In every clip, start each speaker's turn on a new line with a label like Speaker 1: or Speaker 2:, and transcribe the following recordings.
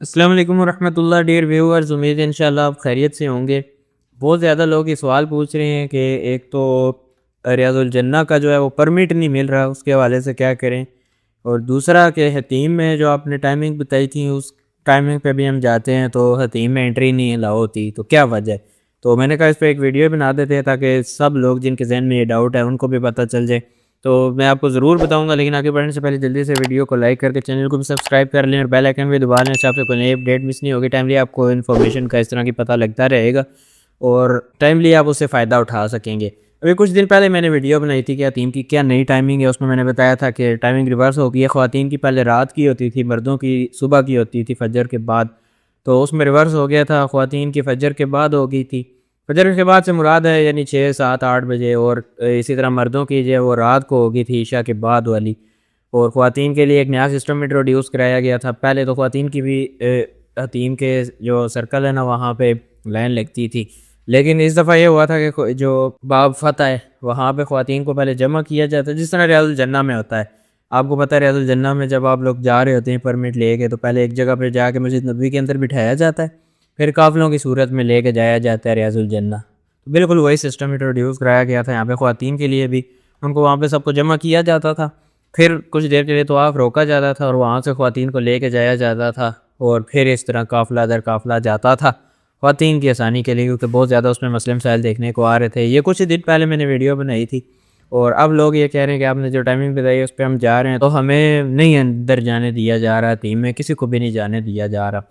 Speaker 1: अस्सलाम वालेकुम रहमतुल्लाह डियर व्यूअर्स, उम्मीद है इंशाल्लाह आप खैरियत से होंगे। बहुत ज़्यादा लोग ये सवाल पूछ रहे हैं कि एक तो रियाजुल जन्ना का जो है वो परमिट नहीं मिल रहा, उसके हवाले से क्या करें। और दूसरा कि हतीम में जो आपने टाइमिंग बताई थी उस टाइमिंग पे भी हम जाते हैं तो हतीम में एंट्री नहीं अलाउ होती, तो क्या वजह है। तो मैंने कहा इस पर एक वीडियो बना देते हैं ताकि सब लोग जिनके जहन में ये डाउट है उनको भी पता चल जाए। तो मैं आपको ज़रूर बताऊंगा, लेकिन आगे बढ़ने से पहले जल्दी से वीडियो को लाइक करके चैनल को भी सब्सक्राइब कर लें और बेल आइकन भी दबा लें, आपसे कोई नई अपडेट मिस नहीं होगी। टाइमली आपको इन्फॉर्मेशन का इस तरह की पता लगता रहेगा और टाइमली आप उससे फ़ायदा उठा सकेंगे। अभी कुछ दिन पहले मैंने वीडियो बनाई थी कि हतीम की क्या नई टाइमिंग है, उसमें मैंने बताया था कि टाइमिंग रिवर्स हो गई है। ख़वातीन की पहले रात की होती थी, मर्दों की सुबह की होती थी फजर के बाद, तो उसमें रिवर्स हो गया था। ख़वातीन की फजर के बाद हो गई थी। फजर के बाद से मुराद है यानी 6 7 8 बजे, और इसी तरह मर्दों की जो है वो रात को होगी थी ईशा के बाद वाली। और ख़वातीन के लिए एक नया सिस्टम इंट्रोड्यूस कराया गया था। पहले तो ख़वातीन की भी हतीम के जो सर्कल है ना वहाँ पे लाइन लगती थी, लेकिन इस दफ़ा ये हुआ था कि जो बाब फतह है वहाँ पे ख़वातीन को पहले जमा किया जाता है, जिस तरह रियाजुल जन्ना में होता है। आपको पता है रियाजुल जन्ना में जब आप लोग जा रहे होते हैं परमिट लेके, तो पहले एक जगह पर जाके मस्जिद नबवी के अंदर बिठाया जाता है, फिर काफ़िलों की सूरत में लेके जाया जाता है रियाजुल जन्ना। तो बिल्कुल वही सिस्टम इंट्रोड्यूस कराया गया था यहाँ पे ख़वातीन के लिए भी। उनको वहाँ पे सबको जमा किया जाता था, फिर कुछ देर के लिए तो आप रोका जाता था और वहाँ से ख़वातीन को लेके जाया जाता था, और फिर इस तरह काफ़िला दर काफ़िला जाता था ख़वातीन की आसानी के लिए, क्योंकि बहुत ज़्यादा उसमें मसले मसाइल देखने को आ रहे थे। ये कुछ ही दिन पहले मैंने वीडियो बनाई थी और अब लोग ये कह रहे हैं कि आपने जो टाइमिंग बताई है उस पर हम जा रहे हैं, तो हमें नहीं अंदर जाने दिया जा रहा, टीम में किसी को भी नहीं जाने दिया जा रहा।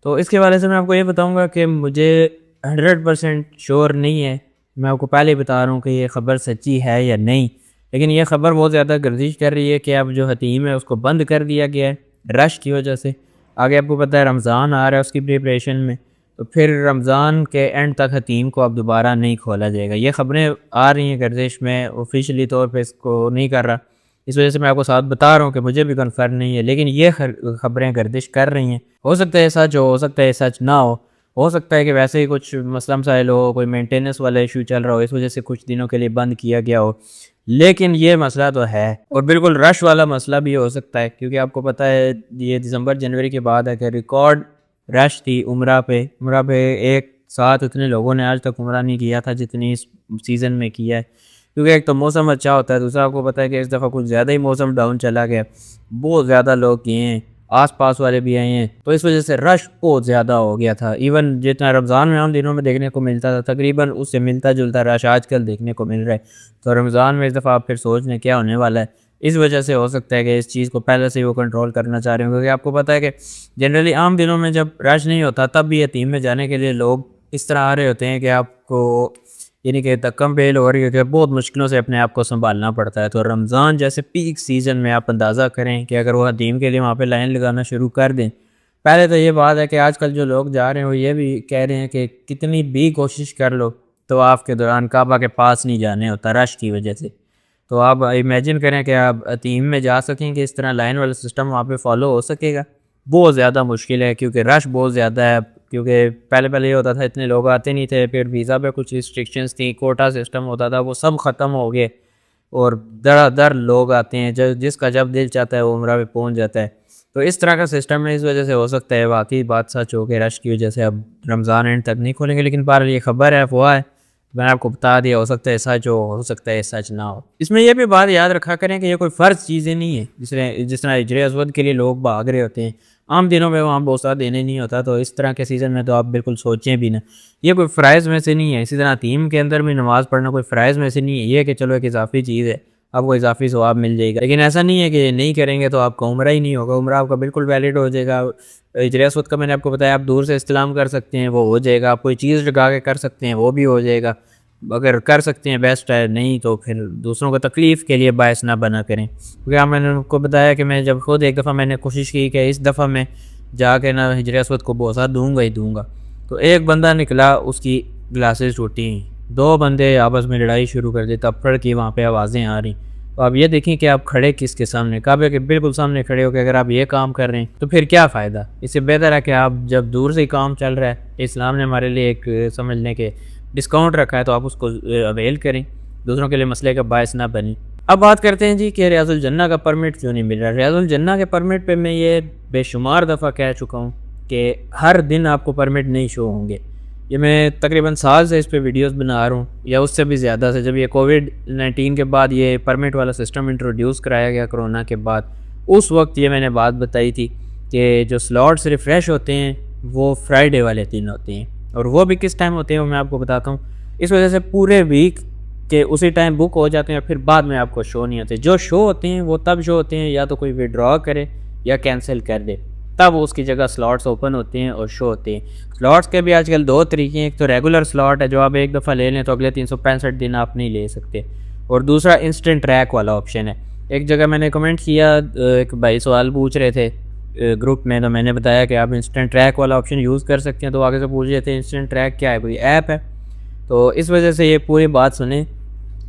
Speaker 1: तो इसके बारे से मैं आपको ये बताऊंगा कि मुझे 100% श्योर नहीं है। मैं आपको पहले ही बता रहा हूँ कि ये ख़बर सच्ची है या नहीं, लेकिन ये ख़बर बहुत ज़्यादा गर्दिश कर रही है कि अब जो हतीम है उसको बंद कर दिया गया है रश की वजह से। आगे आपको पता है रमज़ान आ रहा है, उसकी प्रिपरेशन में, तो फिर रमज़ान के एंड तक हतीम को अब दोबारा नहीं खोला जाएगा। ये ख़बरें आ रही हैं गर्दिश में, ऑफिशियली तौर पर इसको नहीं कर रहा, इस वजह से मैं आपको साथ बता रहा हूँ कि मुझे भी कन्फर्म नहीं है, लेकिन ये ख़बरें गर्दिश कर रही हैं। हो सकता है सच हो सकता है सच ना हो सकता है कि वैसे ही कुछ मसला मसाइल हो, कोई मेंटेनेंस वाला इशू चल रहा हो, इस वजह से कुछ दिनों के लिए बंद किया गया हो। लेकिन ये मसला तो है, और बिल्कुल रश वाला मसला भी हो सकता है, क्योंकि आपको पता है ये दिसंबर जनवरी के बाद है कि रिकॉर्ड रश थी उम्रा पे एक साथ इतने लोगों ने आज तक उम्रा नहीं किया था जितनी इस सीज़न में किया है। क्योंकि एक तो मौसम अच्छा होता है, दूसरा आपको पता है कि इस दफ़ा कुछ ज़्यादा ही मौसम डाउन चला गया, बहुत ज़्यादा लोग किए हैं, आस पास वाले भी आए हैं, तो इस वजह से रश बहुत ज़्यादा हो गया था। इवन जितना रमज़ान में आम दिनों में देखने को मिलता था तकरीबन उससे मिलता जुलता रश आजकल देखने को मिल रहा है। तो रमज़ान में इस दफ़ा आप फिर सोच लें क्या होने वाला है। इस वजह से हो सकता है कि इस चीज़ को पहले से ही वो कंट्रोल करना चाह रहे हो, क्योंकि आपको पता है कि जनरली आम दिनों में जब रश नहीं होता तब भी यतीम में जाने के लिए लोग इस तरह आ रहे होते हैं कि आपको यानी कि धक्कम पेल हो रही है कि बहुत मुश्किलों से अपने आप को संभालना पड़ता है। तो रमज़ान जैसे पीक सीज़न में आप अंदाज़ा करें कि अगर वो हतीम के लिए वहाँ पे लाइन लगाना शुरू कर दें। पहले तो ये बात है कि आजकल जो लोग जा रहे हैं वो ये भी कह रहे हैं कि कितनी भी कोशिश कर लो तो आपके दौरान काबा के पास नहीं जाने होता रश की वजह से। तो आप इमेजिन करें कि आप हतीम में जा सकेंगे, इस तरह लाइन वाला सिस्टम वहाँ पे फॉलो हो सकेगा, बहुत ज़्यादा मुश्किल है, क्योंकि रश बहुत ज़्यादा है। क्योंकि पहले ये होता था इतने लोग आते नहीं थे, फिर वीज़ा पे कुछ रिस्ट्रिक्शंस थी, कोटा सिस्टम होता था, वो सब ख़त्म हो गए और दर लोग आते हैं, जिसका जब दिल चाहता है वो उम्रा पे पहुंच जाता है। तो इस तरह का सिस्टम है, इस वजह से हो सकता है वाकई बात सच हो के रश की वजह से अब रमज़ान एंड तक नहीं खोलेंगे। लेकिन बहरहाल ये खबर है, अफवाह है, मैंने आपको बता दिया, हो सकता है सच हो सकता है सच ना हो। इसमें यह भी बात याद रखा करें कि ये कोई फ़र्ज़ चीज़ें नहीं है, जिस तरह हिजरे अस्वद के लिए लोग भाग रहे होते हैं, आम दिनों में वहाँ बोसा देने नहीं होता, तो इस तरह के सीज़न में तो आप बिल्कुल सोचें भी ना, ये कोई फ़राइज़ में से नहीं है। इसी तरह टीम के अंदर भी नमाज़ पढ़ना कोई फ़राइज़ में से नहीं है, ये कि चलो एक इजाफी चीज़ है, आपको इजाफी सवाब मिल जाएगा। लेकिन ऐसा नहीं है कि नहीं करेंगे तो आपका उम्रा ही नहीं होगा, उम्रा आपका बिल्कुल वैलिड हो जाएगा। हिजरे अस्वद का मैंने आपको बताया, आप दूर से इस्तेलाम कर सकते हैं, वो हो जाएगा। आप कोई चीज़ लगा के कर सकते हैं, वो भी हो जाएगा। अगर कर सकते हैं बेस्ट है, नहीं तो फिर दूसरों को तकलीफ़ के लिए बायस ना बना करें। क्योंकि मैंने उनको बताया कि मैं जब खुद एक दफ़ा मैंने कोशिश की कि इस दफ़ा मैं जाके ना हिजरे अस्वद को बोसा दूंगा ही दूंगा, तो एक बंदा निकला, उसकी ग्लासेस टूटी, 2 बंदे आपस में लड़ाई शुरू कर दी, तफड़ की वहाँ पे आवाज़ें आ रही। तो आप ये देखें कि आप खड़े किसके सामने, काबे के बिल्कुल सामने खड़े हो के अगर आप ये काम कर रहे हैं तो फिर क्या फ़ायदा। इससे बेहतर है कि आप जब दूर से ही काम चल रहा है, इस्लाम ने हमारे लिए एक समझ लें कि डिस्काउंट रखा है, तो आप उसको अवेल करें, दूसरों के लिए मसले का बायस ना बने। अब बात करते हैं जी कि रियाजुल जन्ना का परमिट क्यों नहीं मिल रहा। रियाजुल जन्ना के परमिट पे मैं ये बेशुमार दफ़ा कह चुका हूँ कि हर दिन आपको परमिट नहीं शो होंगे। ये मैं तकरीबन साल से इस पे वीडियोस बना रहा हूँ, या उससे भी ज़्यादा से। जब ये कोविड-19 के बाद ये परमिट वाला सिस्टम इंट्रोड्यूस कराया गया कोरोना के बाद, उस वक्त ये मैंने बात बताई थी कि जो स्लॉट्स रिफ़्रेश होते हैं वो फ्राइडे वाले दिन होते हैं, और वो भी किस टाइम होते हैं वो मैं आपको बताता हूँ। इस वजह से पूरे वीक के उसी टाइम बुक हो जाते हैं, और फिर बाद में आपको शो नहीं होते। जो शो होते हैं वो तब शो होते हैं या तो कोई विड्रॉ करे या कैंसिल कर दे, तब उसकी जगह स्लॉट्स ओपन होते हैं और शो होते हैं। स्लॉट्स के भी आजकल दो तरीके हैं, एक तो रेगुलर स्लॉट है जो आप एक दफ़ा ले लें तो अगले 365 दिन आप नहीं ले सकते, और दूसरा इंस्टेंट ट्रैक वाला ऑप्शन है। एक जगह मैंने कमेंट किया, एक भाई सवाल पूछ रहे थे ग्रुप में, तो मैंने बताया कि आप इंस्टेंट ट्रैक वाला ऑप्शन यूज़ कर सकते हैं। तो आगे से पूछ रहे थे इंस्टेंट ट्रैक क्या है, कोई ऐप है? तो इस वजह से ये पूरी बात सुने।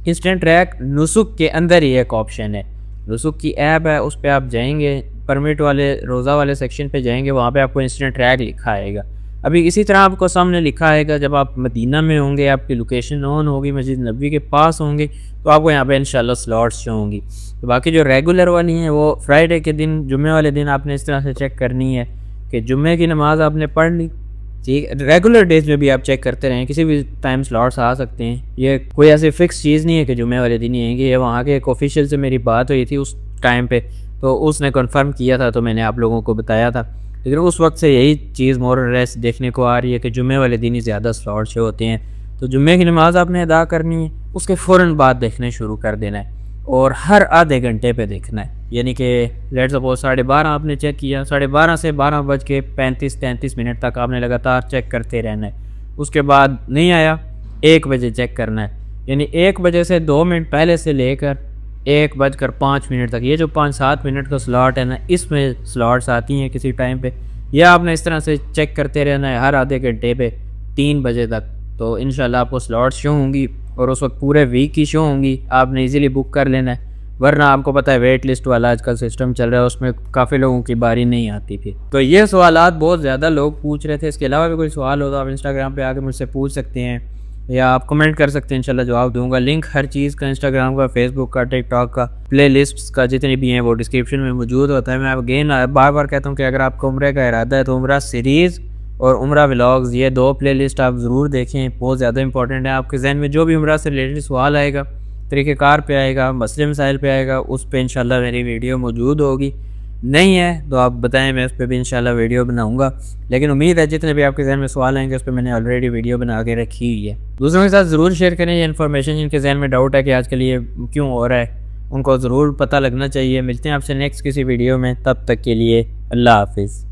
Speaker 1: इंस्टेंट ट्रैक नुसुक के अंदर ही एक ऑप्शन है, नुसुक की ऐप है, उस पर आप जाएंगे, परमिट वाले रोज़ा वाले सेक्शन पे जाएंगे, वहाँ पे आपको इंस्टेंट ट्रैक लिखा आएगा। अभी इसी तरह आपको सामने लिखा आएगा जब आप मदीना में होंगे, आपकी लोकेशन ऑन होगी, मस्जिद नबी के पास होंगे, तो आपको यहाँ पे इंशाल्लाह स्लॉट्स शो होंगी। तो बाकी जो रेगुलर वाली हैं वो फ्राइडे के दिन, जुम्मे वाले दिन आपने इस तरह से चेक करनी है कि जुम्मे की नमाज़ आपने पढ़ ली, ठीक। रेगुलर डेज में भी आप चेक करते रहें, किसी भी टाइम स्लॉट्स आ सकते हैं, ये कोई ऐसी फ़िक्स चीज़ नहीं है कि जुम्मे वाले दिन ही आएंगे। ये वहाँ के एक ऑफिशियल से मेरी बात हुई थी उस टाइम पे, तो उसने कंफर्म किया था, तो मैंने आप लोगों को बताया था। लेकिन उस वक्त से यही चीज़ मोर और लेस देखने को आ रही है कि जुम्मे वाले दिन ही ज़्यादा स्लॉट शो होते हैं। तो जुम्मे की नमाज़ आपने अदा करनी है, उसके फ़ौरन बाद देखने शुरू कर देना है, और हर आधे घंटे पे देखना है। यानी कि लेट्स सपोज 12:30 आपने चेक किया, 12:30 से 12:35-33 तक आपने लगातार चेक करते रहना है। उसके बाद नहीं आया, 1 बजे चेक करना है, यानी 1 बजे से 2 मिनट पहले से लेकर 1:05 तक, ये जो 5-7 मिनट का स्लॉट है ना, इसमें स्लॉट्स आती हैं किसी टाइम पे। यह आपने इस तरह से चेक करते रहना है हर आधे घंटे पे 3 बजे तक, तो इंशाल्लाह आपको स्लॉट्स शो होंगी, और उस वक्त पूरे वीक की शो होंगी। आपने इजीली बुक कर लेना है, वरना आपको पता है वेट लिस्ट वाला आजकल सिस्टम चल रहा है, उसमें काफ़ी लोगों की बारी नहीं आती थी। तो ये सवालात बहुत ज़्यादा लोग पूछ रहे थे। इसके अलावा भी कोई सवाल हो तो आप इंस्टाग्राम पे आके मुझसे पूछ सकते हैं, या आप कमेंट कर सकते हैं, इंशाल्लाह जवाब दूंगा। लिंक हर चीज़ का, इंस्टाग्राम का, फेसबुक का, टिकटॉक का, प्ले लिस्ट का, जितनी भी हैं वो डिस्क्रिप्शन में मौजूद होता है। मैं अगेन बार बार कहता हूँ कि अगर आपको उम्रे का इरादा है तो उम्रा सीरीज़ और उम्रा व्लॉग्स, ये 2 प्ले लिस्ट आप ज़रूर देखें, बहुत ज़्यादा इंपॉर्टेंट है। आपके जहन में जो भी उम्रा से रिलेटेड सवाल आएगा, तरीक़ेकार पे आएगा, मसले मसाइल पे आएगा, उस पर इंशाल्लाह मेरी वीडियो मौजूद होगी। नहीं है तो आप बताएं, मैं उस पर भी इंशाल्लाह वीडियो बनाऊंगा। लेकिन उम्मीद है जितने भी आपके जहन में सवाल आएंगे उस पर मैंने ऑलरेडी वीडियो बना के रखी हुई है। दूसरों के साथ ज़रूर शेयर करें ये इन्फॉर्मेशन, जिनके जहन में डाउट है कि आजकल ये क्यों हो रहा है, उनको ज़रूर पता लगना चाहिए। मिलते हैं आपसे नेक्स्ट किसी वीडियो में, तब तक के लिए अल्लाह हाफिज़।